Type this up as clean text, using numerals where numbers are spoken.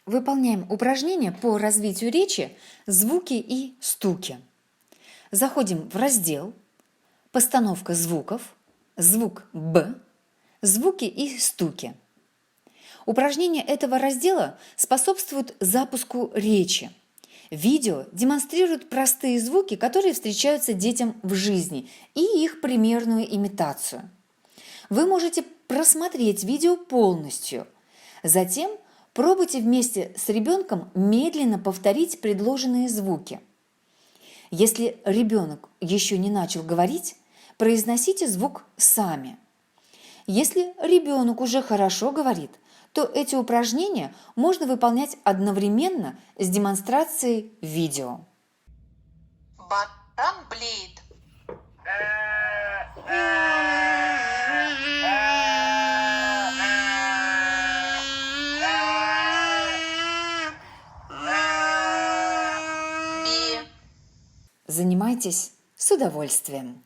Выполняем упражнение по развитию речи «Звуки и стуки». Заходим в раздел «Постановка звуков», звук «Б», «Звуки и стуки». Упражнения этого раздела способствуют запуску речи. Видео демонстрирует простые звуки, которые встречаются детям в жизни, и их примерную имитацию. Вы можете просмотреть видео полностью. Затем пробуйте вместе с ребенком медленно повторить предложенные звуки. Если ребенок еще не начал говорить, произносите звук сами. Если ребенок уже хорошо говорит, то эти упражнения можно выполнять одновременно с демонстрацией видео. Баран блеет. Занимайтесь с удовольствием.